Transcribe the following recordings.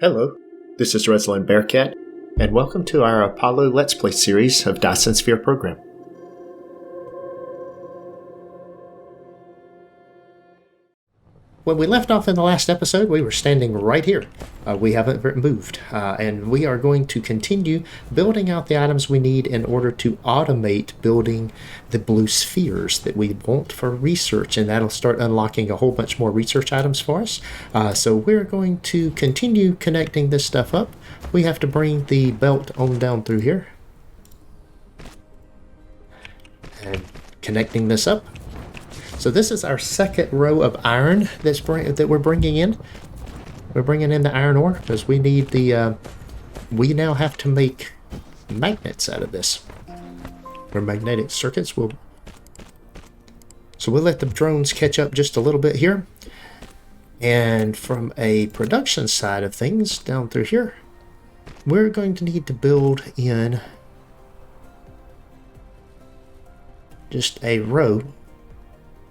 Hello, this is ResilanBearcat, and welcome to our Apollo Let's Play series of Dyson Sphere Program. When we left off in the last episode, we were standing right here. We haven't moved, and we are going to continue building out the items we need in order to automate building the blue spheres that we want for research, and that'll start unlocking a whole bunch more research items for us. So we're going to continue connecting this stuff up. We have to bring the belt on down through here. And connecting this up. So this is our second row of iron that we're bringing in. We're bringing in the iron ore because we need the, we now have to make magnets out of this. Or magnetic circuits. So we'll let the drones catch up just a little bit here. And from a production side of things, down through here, we're going to need to build in just a row.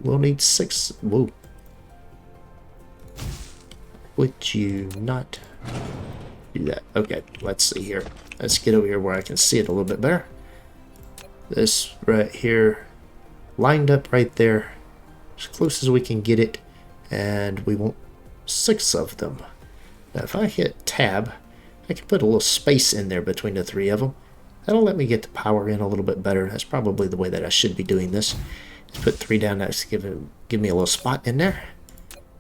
We'll need 6. Whoa. Would you not do that? Okay, let's see here. Let's get over here where I can see it a little bit better. This right here, lined up right there, as close as we can get it, and we want 6 of them. Now, if I hit tab, I can put a little space in there between the 3 of them. That'll let me get the power in a little bit better. That's probably the way that I should be doing this. Let's put 3 down. That's give me a little spot in there.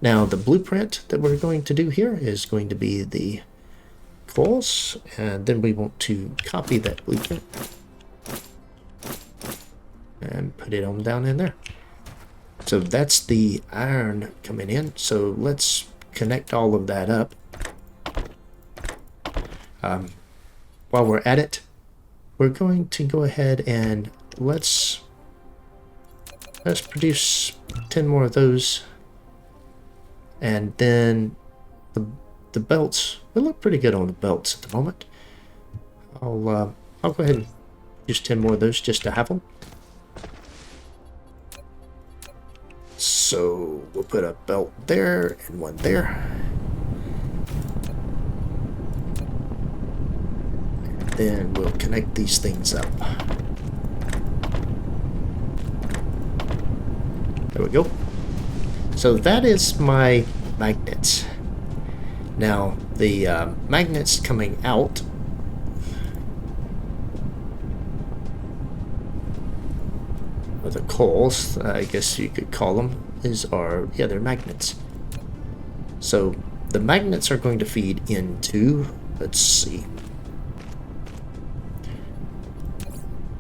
Now the blueprint that we're going to do here is going to be the coils, and then we want to copy that blueprint and put it on down in there. So that's the iron coming in. So let's connect all of that up. While we're at it, we're going to go ahead and let's produce 10 more of those, and then the belts. We look pretty good on the belts at the moment. I'll go ahead and use 10 more of those just to have them. So we'll put a belt there and one there. And then we'll connect these things up. There we go. So that is my magnets. Now the magnets coming out or the coils, I guess you could call them, they're magnets. So the magnets are going to feed into, let's see.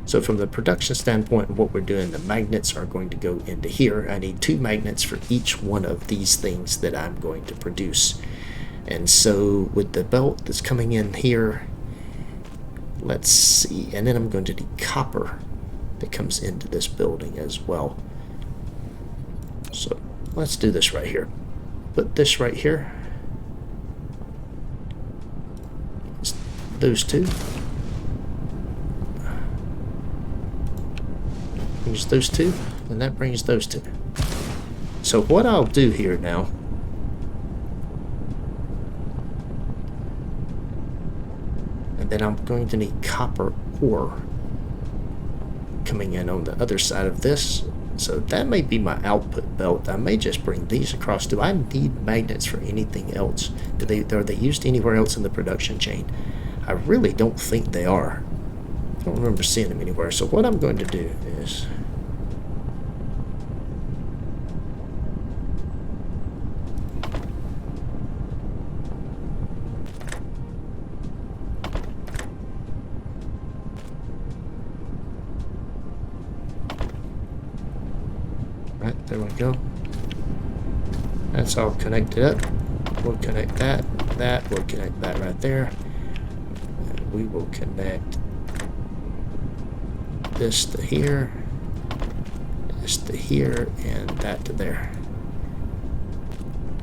So from the production standpoint of what we're doing, the magnets are going to go into here. I need 2 magnets for each one of these things that I'm going to produce. And so with the belt that's coming in here, let's see, and then I'm going to need copper that comes into this building as well. So let's do this right here. Put this right here. Those 2. Brings those 2, and that brings those 2. So what I'll do here now, and then I'm going to need copper ore coming in on the other side of this. So that may be my output belt. I may just bring these across. Do I need magnets for anything else? Are they used anywhere else in the production chain? I really don't think they are. I don't remember seeing them anywhere. So what I'm going to do is right, there we go. That's all connected up. We'll connect that, we'll connect that right there. And we will connect this to here, this to here, and that to there.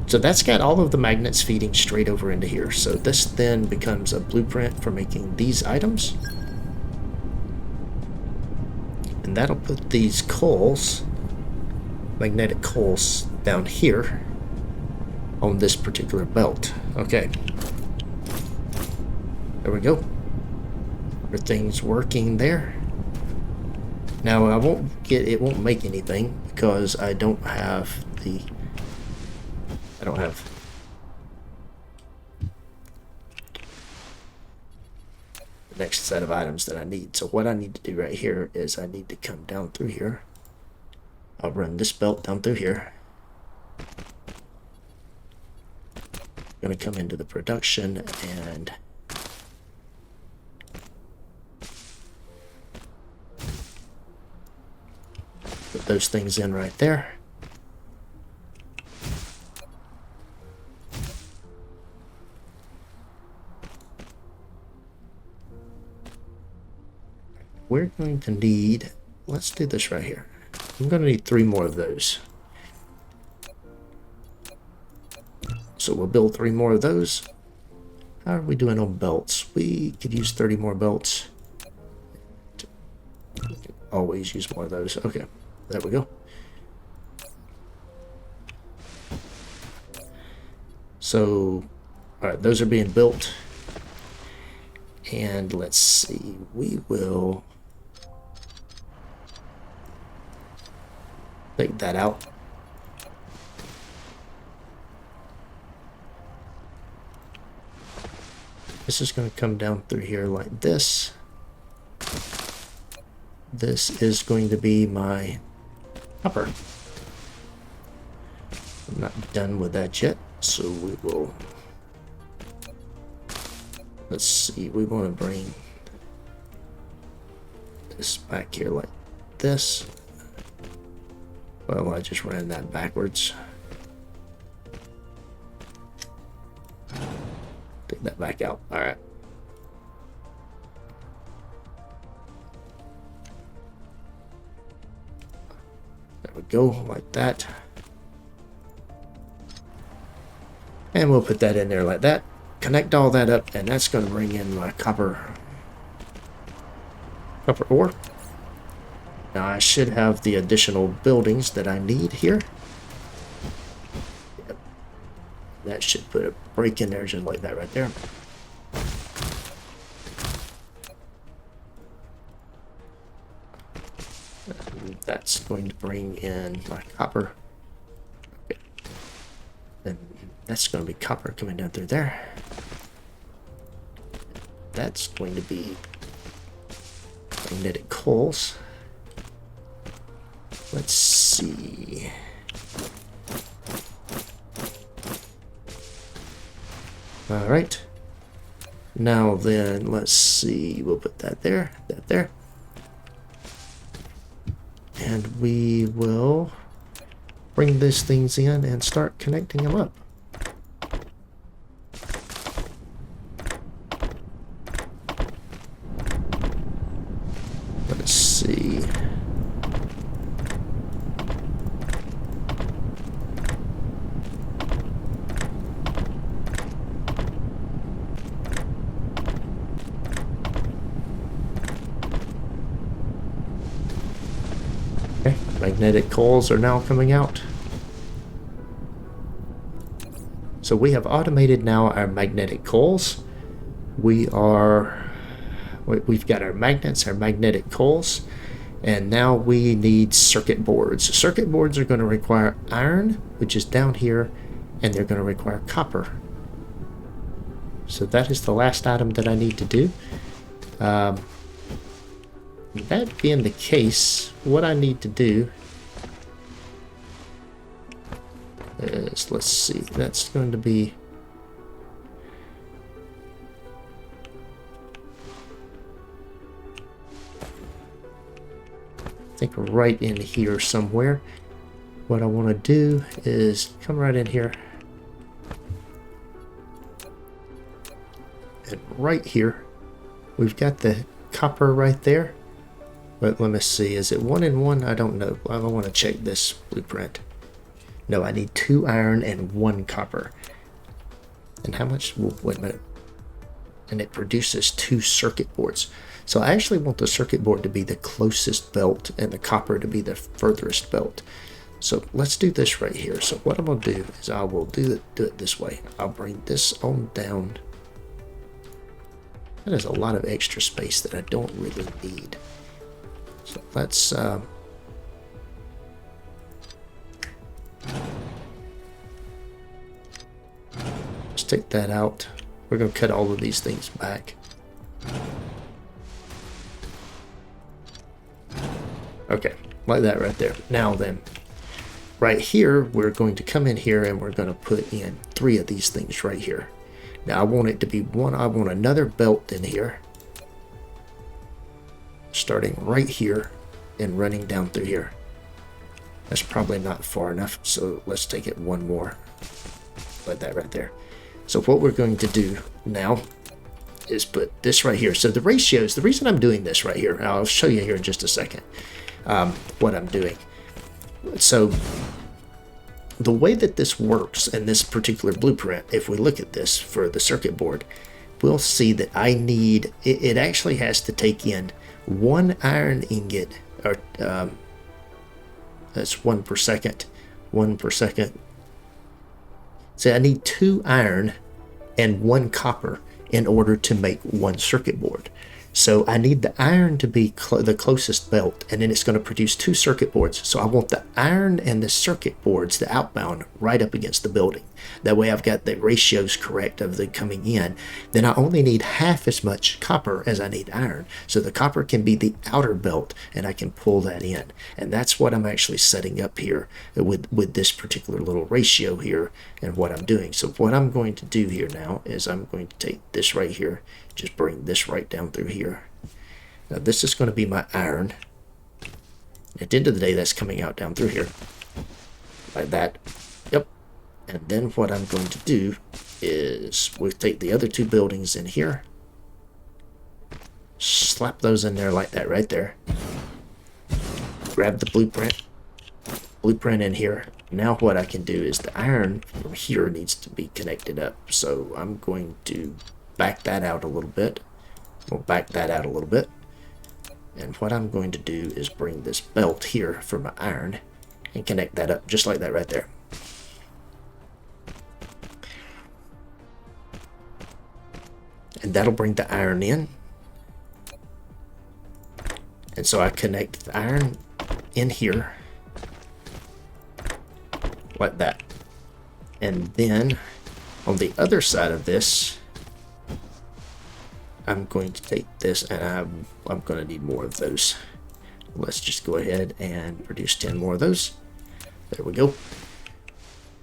So that's got all of the magnets feeding straight over into here. So this then becomes a blueprint for making these items. And that'll put these coils, magnetic coils, down here on this particular belt. Okay. There we go. Everything's working there. Now it won't make anything because I don't have the next set of items that I need. So what I need to do right here is I need to come down through here. I'll run this belt down through here. I'm going to come into the production and put those things in right there. We're going to need, let's do this right here. I'm going to need 3 more of those. So we'll build 3 more of those. How are we doing on belts? We could use 30 more belts. We can always use more of those. Okay, there we go. So, alright, those are being built. And let's see, we will take that out. This is going to come down through here like this. This is going to be my copper. I'm not done with that yet, so we will, let's see, we want to bring this back here like this. Well, I just ran that backwards. Take that back out. All right. There we go, like that. And we'll put that in there like that. Connect all that up, and that's going to bring in my copper ore. Now I should have the additional buildings that I need here. Yep. That should put a break in there just like that right there. And that's going to bring in my copper. Okay. Then that's going to be copper coming down through there. That's going to be magnetic coals. Let's see. All right. Now then, let's see. We'll put that there, that there. And we will bring these things in and start connecting them up. Let's see. Okay, magnetic coils are now coming out. So we have automated now our magnetic coils. We've got our magnets, our magnetic coils, and now we need circuit boards. Circuit boards are going to require iron, which is down here, and they're going to require copper. So that is the last item that I need to do. That being the case, what I need to do is, let's see, that's going to be, I think right in here somewhere. What I want to do is come right in here, and right here we've got the copper right there. But let me see, is it 1 and 1? I don't know. I want to check this blueprint. No, I need 2 iron and 1 copper. And how much? Wait a minute. And it produces 2 circuit boards. So I actually want the circuit board to be the closest belt and the copper to be the furthest belt. So let's do this right here. So what I'm going to do is I will do it this way. I'll bring this on down That is a lot of extra space that I don't really need. So let's take that out. We're going to cut all of these things back. Okay, like that right there. Now then, right here, we're going to come in here and we're going to put in 3 of these things right here. Now I want it to be one, I want another belt in here, starting right here and running down through here. That's probably not far enough, so let's take it one more, like that right there. So what we're going to do now is put this right here. So the ratios, the reason I'm doing this right here, I'll show you here in just a second what I'm doing. So the way that this works in this particular blueprint, if we look at this for the circuit board, we'll see that I need, it actually has to take in 1 iron ingot, or that's 1 per second, 1 per second. So I need 2 iron and 1 copper in order to make 1 circuit board. So I need the iron to be the closest belt, and then it's going to produce 2 circuit boards. So I want the iron and the circuit boards, the outbound, right up against the building. That way I've got the ratios correct of the coming in. Then I only need half as much copper as I need iron. So the copper can be the outer belt, and I can pull that in. And that's what I'm actually setting up here with this particular little ratio here and what I'm doing. So what I'm going to do here now is I'm going to take this right here, just bring this right down through here. Now this is going to be my iron. At the end of the day, that's coming out down through here. Like that. Yep. And then what I'm going to do is we'll take the other 2 buildings in here. Slap those in there like that right there. Grab the blueprint in here. Now what I can do is the iron from here needs to be connected up. So I'm going to back that out a little bit. We'll back that out a little bit. And what I'm going to do is bring this belt here for my iron and connect that up just like that right there. And that'll bring the iron in. And so I connect the iron in here like that. And then on the other side of this, I'm going to take this, and I'm going to need more of those. Let's just go ahead and produce 10 more of those. There we go.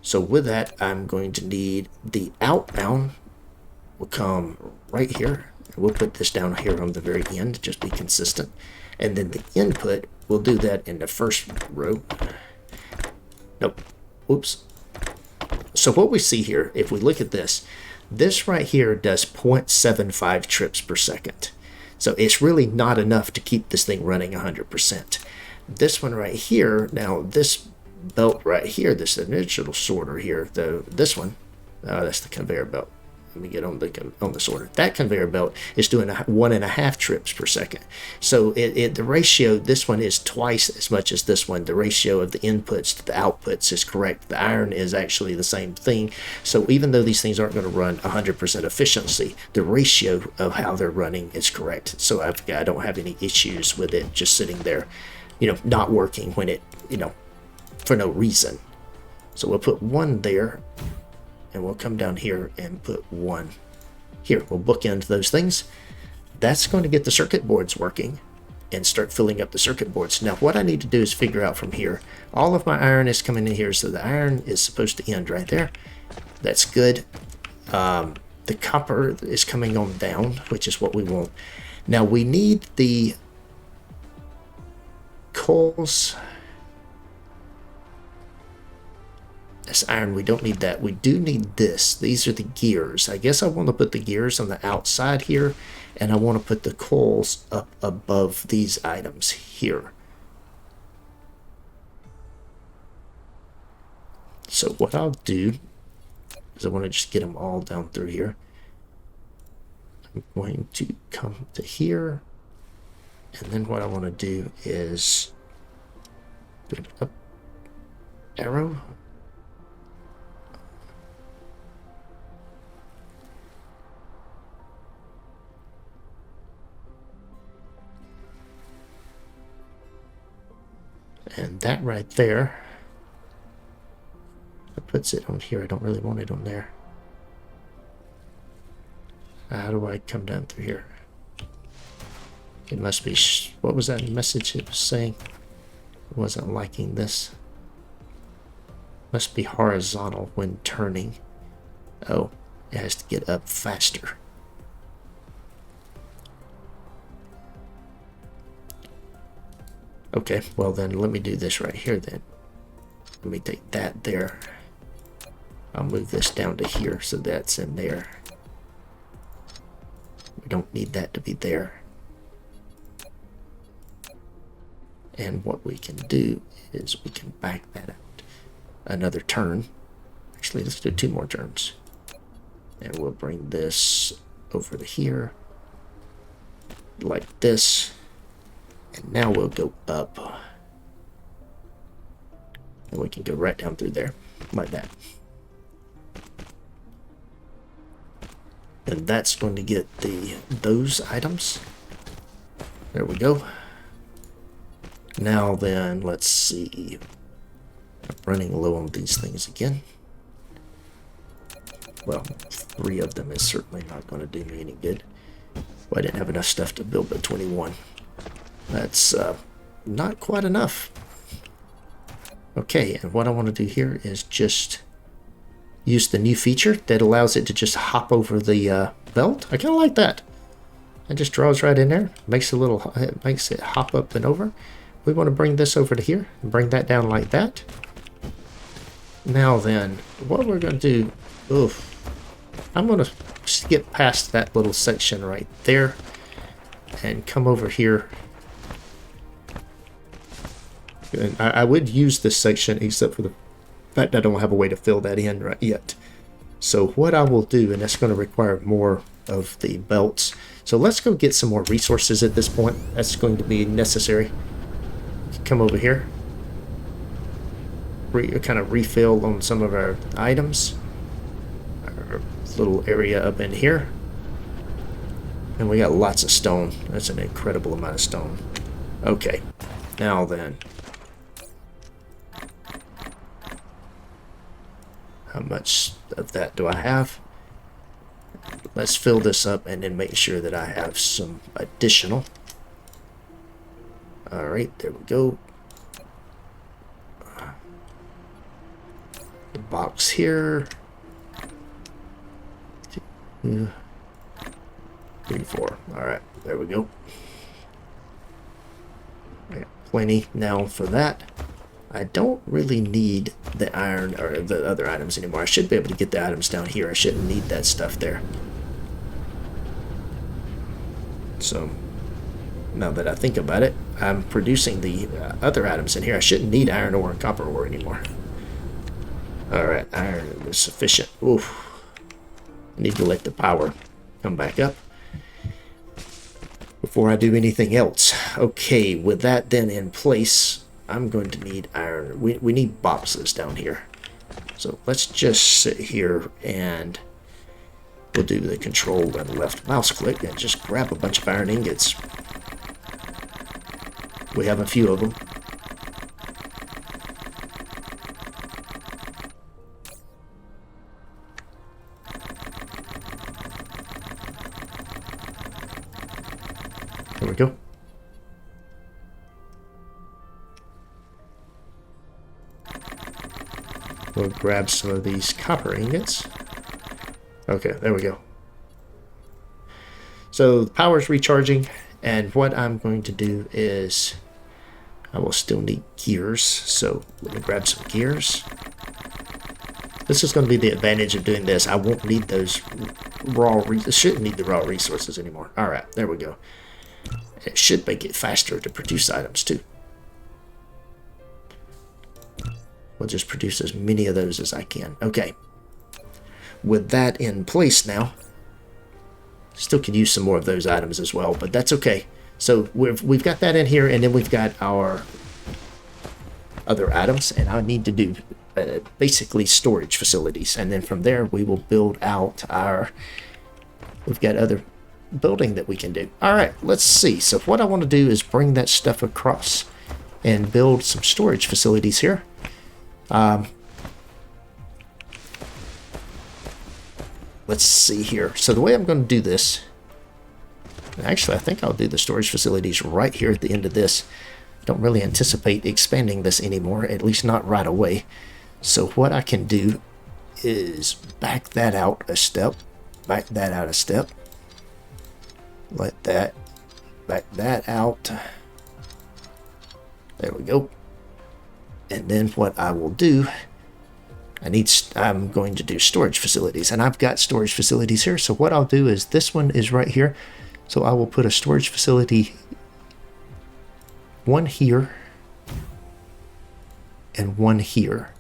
So with that, I'm going to need the outbound will come right here. We'll put this down here on the very end, just be consistent. And then the input, we'll do that in the first row. Nope. Oops. So what we see here, if we look at this, this right here does 0.75 trips per second. So it's really not enough to keep this thing running 100%. This one right here, now this belt right here, this initial sorter here, this one, that's the conveyor belt. Let me get on the sorter. That conveyor belt is doing 1.5 trips per second. So the ratio, this one is twice as much as this one. The ratio of the inputs to the outputs is correct. The iron is actually the same thing. So even though these things aren't going to run 100% efficiency, the ratio of how they're running is correct. So I don't have any issues with it just sitting there, not working when it, for no reason. So we'll put 1 there. And we'll come down here and put 1 here. We'll bookend those things. That's going to get the circuit boards working and start filling up the circuit boards. Now what I need to do is figure out from here. All of my iron is coming in here, so the iron is supposed to end right there. That's good. The copper is coming on down, which is what we want. Now we need the coals. That's iron. We don't need that. We do need this. These are the gears. I guess I want to put the gears on the outside here, and I want to put the coils up above these items here. So what I'll do is I want to just get them all down through here. I'm going to come to here, and then what I want to do is do an up arrow. And that right there, that puts it on here. I don't really want it on there. How do I come down through here? It must be, what was that message it was saying? It wasn't liking this. Must be horizontal when turning. Oh, it has to get up faster. Okay, well then let me do this right here then. Let me take that there. I'll move this down to here so that's in there. We don't need that to be there. And what we can do is we can back that out another turn. Actually, let's do 2 more turns. And we'll bring this over to here like this. And now we'll go up. And we can go right down through there like that. And that's going to get those items. There we go. Now then, let's see. I'm running low on these things again. Well, 3 of them is certainly not going to do me any good. Well, I didn't have enough stuff to build but 21. That's not quite enough. Okay, and what I want to do here is just use the new feature that allows it to just hop over the belt. I kind of like that. It just draws right in there, makes it hop up and over. We want to bring this over to here and bring that down like that. Now then, what we're going to do, I'm going to skip past that little section right there and come over here. And I would use this section except for the fact I don't have a way to fill that in right yet. So what I will do, and that's going to require more of the belts. So let's go get some more resources at this point. That's going to be necessary. Come over here. Kind of refill on some of our items. Our little area up in here. And we got lots of stone. That's an incredible amount of stone. Okay. Now then. How much of that do I have? Let's fill this up and then make sure that I have some additional. Alright, there we go. The box here. 2, 3, 4. Alright, there we go. I got plenty now for that. I don't really need the iron or the other items anymore. I should be able to get the items down here. I shouldn't need that stuff there. So now that I think about it, I'm producing the other items in here. I shouldn't need iron ore and copper ore anymore. Alright, iron is sufficient. Oof. I need to let the power come back up before I do anything else. Okay, with that then in place, I'm going to need iron. We need boxes down here. So let's just sit here and we'll do the control and left mouse click and just grab a bunch of iron ingots. We have a few of them. There we go. We'll grab some of these copper ingots. Okay, there we go. So the power's recharging, and what I'm going to do is I will still need gears, so let me grab some gears. This is going to be the advantage of doing this. I won't need those shouldn't need the raw resources anymore. Alright, there we go. It should make it faster to produce items too. We'll just produce as many of those as I can. Okay. With that in place now, still could use some more of those items as well, but that's okay. So we've got that in here, and then we've got our other items, and I need to do basically storage facilities, and then from there we will build out we've got other building that we can do. All right, let's see. So what I want to do is bring that stuff across and build some storage facilities here. Let's see here. So the way I'm going to do this, actually I think I'll do the storage facilities right here at the end of this. I don't really anticipate expanding this anymore, at least not right away. So what I can do is back that out a step, back that out a step, let that, back that out. There we go. And then what I will do, I'm going to do storage facilities, and I've got storage facilities here. So what I'll do is this one is right here. So I will put a storage facility, one here and one here.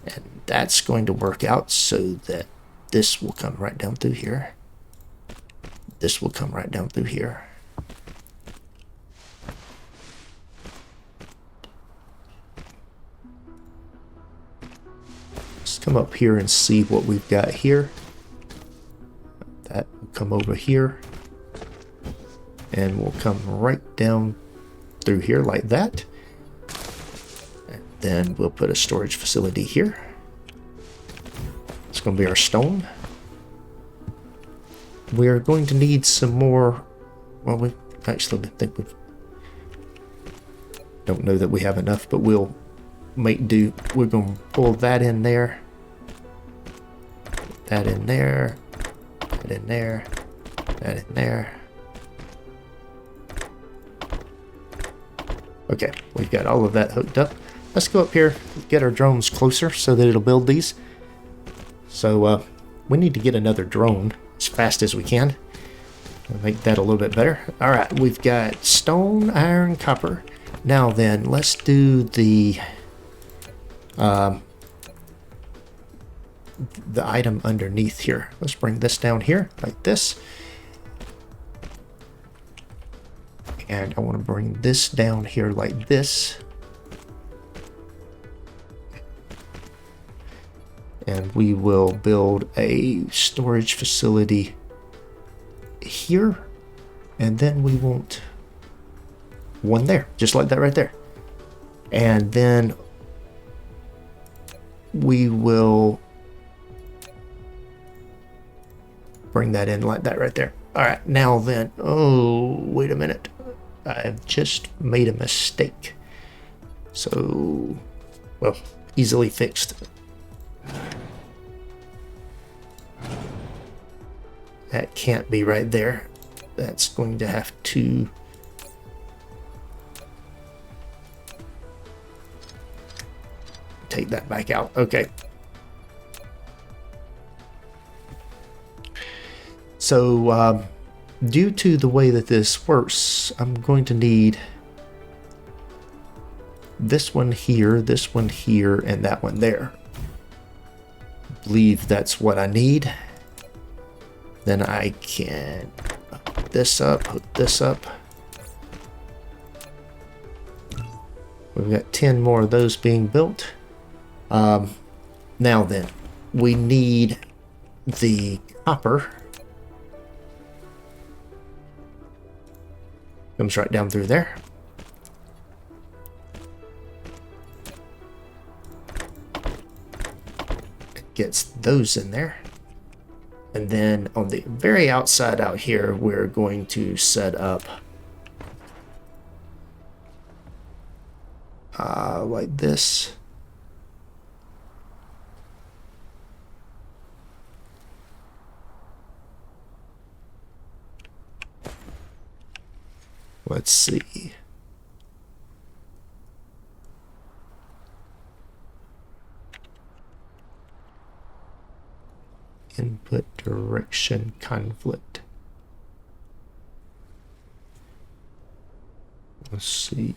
And that's going to work out so that this will come right down through here. This will come right down through here. Let's come up here and see what we've got here. That will come over here. And we'll come right down through here like that. And then we'll put a storage facility here. It's going to be our stone. We're going to need some more. Well, we actually think we don't know that we have enough, but we'll make do. We're going to pull that in there, that in there, that in there, that in there. Okay, we've got all of that hooked up. Let's go up here, get our drones closer so that it'll build these. So we need to get another drone as fast as we can. We'll make that a little bit better. All right, we've got stone, iron, copper. Now then, let's do the item underneath here. Let's bring this down here like this. And I want to bring this down here like this. And we will build a storage facility here. And then we want one there, just like that right there. And then we will bring that in like that right there. All right, now then, oh, wait a minute. I've just made a mistake. So, well, easily fixed. That can't be right there. That's going to have to take that back out. Okay. So, due to the way that this works, I'm going to need this one here, and that one there. I believe that's what I need. Then I can hook this up, hook this up. We've got 10 more of those being built. Now then, we need the copper. Comes right down through there. It gets those in there. And then on the very outside out here, we're going to set up like this. Let's see. Input direction conflict. Let's see.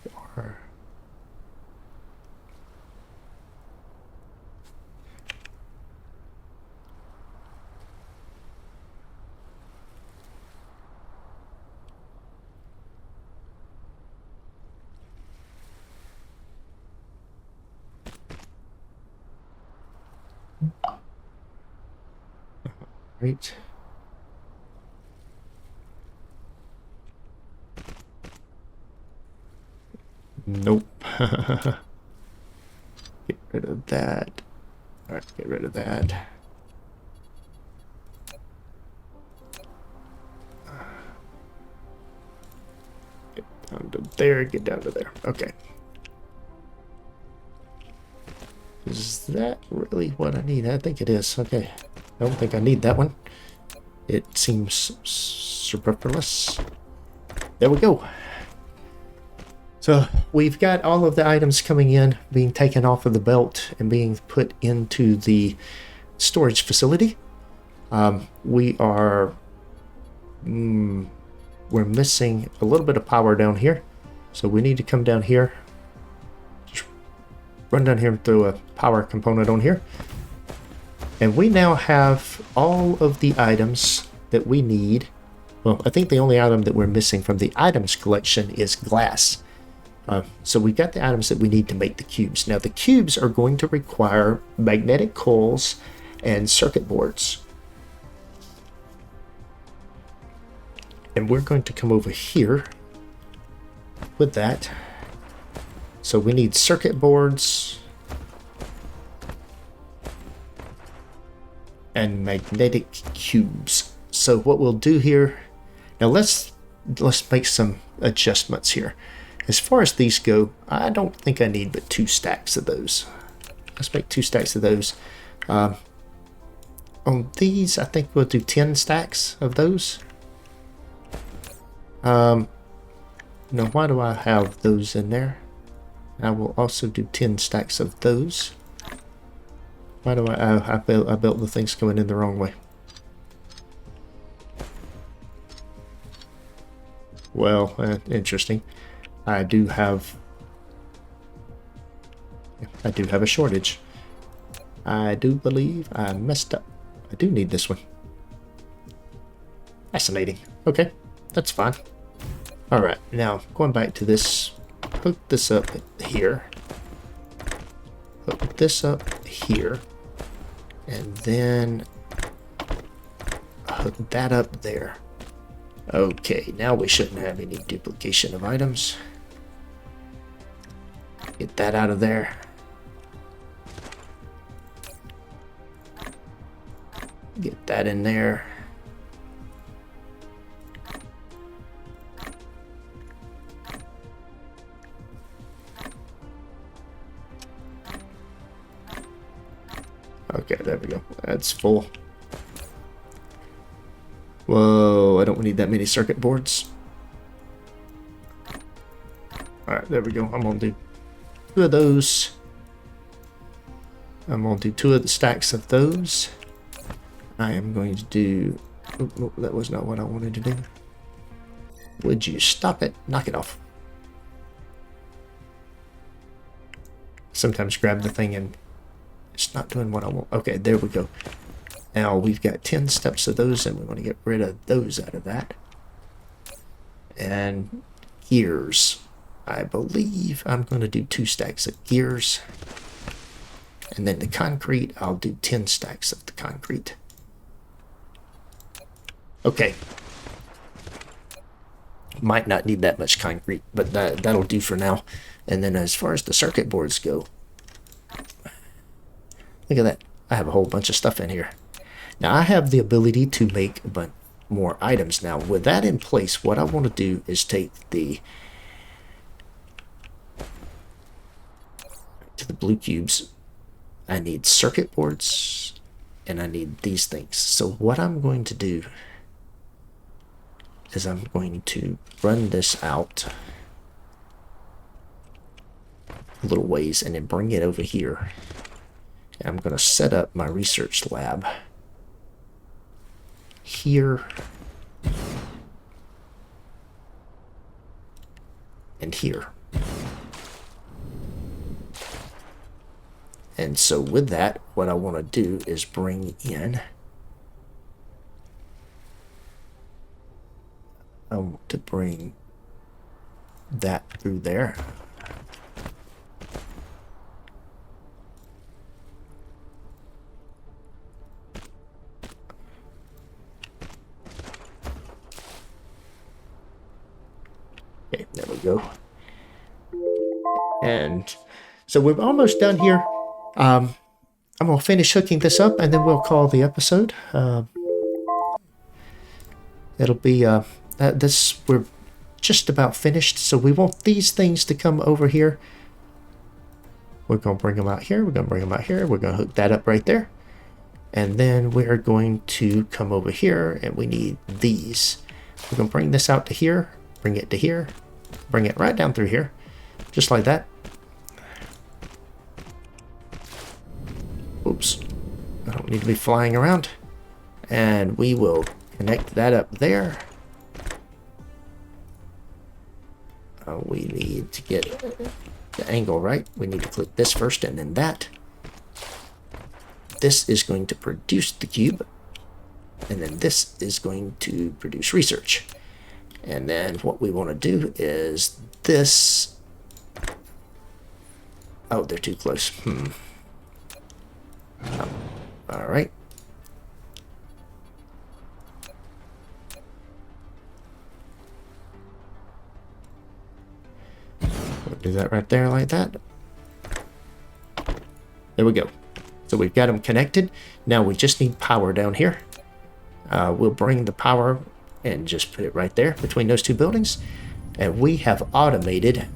Right. Nope. Get rid of that. Alright, get rid of that. Get down to there, get down to there. Okay. Is that really what I need? I think it is. Okay. I don't think I need that one. It seems superfluous. There we go. So we've got all of the items coming in, being taken off of the belt and being put into the storage facility. We are... we're missing a little bit of power down here. So we need to come down here. Just run down here and throw a power component on here. And we now have all of the items that we need. Well, I think the only item that we're missing from the items collection is glass. So we've got the items that we need to make the cubes. Now the cubes are going to require magnetic coils and circuit boards. And we're going to come over here with that. So we need circuit boards and magnetic cubes. So what we'll do here, now let's make some adjustments here. As far as these go, I don't think I need but 2 stacks of those. Let's make 2 stacks of those. On these, I think we'll do 10 stacks of those. Now, why do I have those in there? I will also do 10 stacks of those. Why do I built the things going in the wrong way. Well, interesting. I do have a shortage. I do believe I messed up. I do need this one. Fascinating. Okay, that's fine. Alright, now going back to this, hook this up here. Hook this up here. And then hook that up there. Okay, now we shouldn't have any duplication of items. Get that out of there. Get that in there. Okay, there we go. That's full. Whoa, I don't need that many circuit boards. Alright, there we go. I'm gonna do 2 of those. I'm gonna do 2 of the stacks of those. I am going to do... Oh, that was not what I wanted to do. Would you stop it? Knock it off. Sometimes grab the thing and it's not doing what I want. Okay, there we go. Now we've got 10 steps of those and we want to get rid of those out of that. And gears. I believe I'm going to do 2 stacks of gears. And then the concrete, I'll do 10 stacks of the concrete. Okay. Might not need that much concrete, but that'll do for now. And then as far as the circuit boards go, look at that. I have a whole bunch of stuff in here. Now I have the ability to make a bunch more items. Now with that in place, what I want to do is take the blue cubes. I need circuit boards and I need these things. So what I'm going to do is I'm going to run this out a little ways and then bring it over here. And I'm going to set up my research lab here and here. And so with that, what I want to do is bring in, I want to bring that through there. Okay, there we go. And so we're almost done here. I'm going to finish hooking this up, and then we'll call the episode. It'll be, we're just about finished, so we want these things to come over here. We're going to bring them out here. We're going to bring them out here. We're going to hook that up right there. And then we're going to come over here, and we need these. We're going to bring this out to here, bring it to here, bring it right down through here, just like that. Oops. I don't need to be flying around. And we will connect that up there. We need to get the angle right. We need to click this first and then that. This is going to produce the cube. And then this is going to produce research. And then what we want to do is this. Oh, they're too close. All right. We'll do that right there like that. There we go. So we've got them connected. Now we just need power down here. We'll bring the power and just put it right there between those two buildings. And we have automated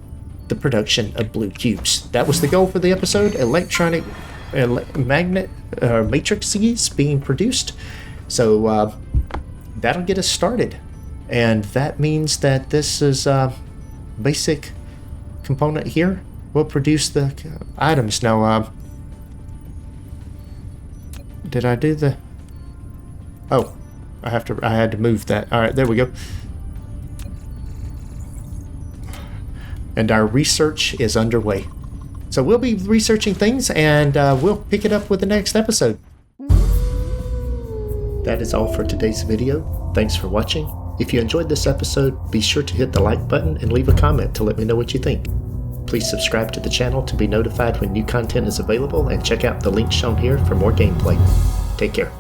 the production of blue cubes. That was the goal for the episode. Electronic matrices being produced. So that'll get us started. And that means that this is basic component here will produce the items. Now, did I do the... Oh, I had to move that. All right, there we go. And our research is underway. So we'll be researching things, and we'll pick it up with the next episode. That is all for today's video. Thanks for watching. If you enjoyed this episode, be sure to hit the like button and leave a comment to let me know what you think. Please subscribe to the channel to be notified when new content is available, and check out the link shown here for more gameplay. Take care.